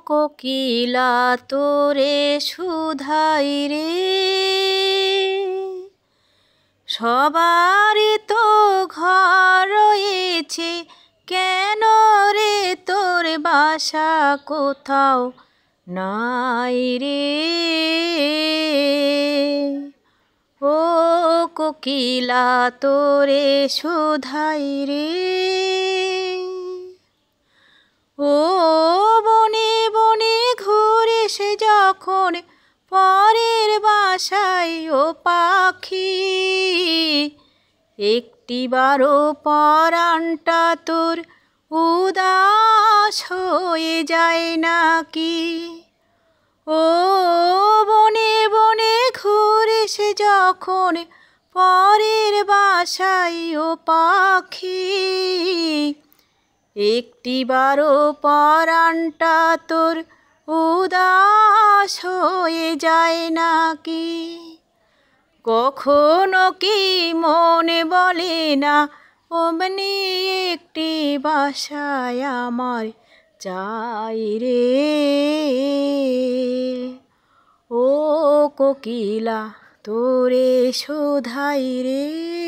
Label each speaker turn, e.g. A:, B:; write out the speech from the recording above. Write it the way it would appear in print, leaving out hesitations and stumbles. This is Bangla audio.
A: কোকিলা তোরে শুধাই রে, সবারই তো ঘর রয়েছে, কেন রে তোর বাসা কোথাও নাই রে। ও কোকিলা তোরে শুধাই রে, ও বনে বনে ঘুরে সে যখন পরের বাসায় ও পাখি, একটিবারও পরাণটা তোর উদাস হয়ে যায় নাকি। ও বনে বনে ঘুরে সে যখন পরের বাসায় ও পাখি, একটিবারও পরাণটা তোর উদাস হয়ে যায় নাকি। কখনো কি মনে বলে না অমনি একটি বাসায় আমার চাই রে। ও কোকিলা তোরে শুধাই রে।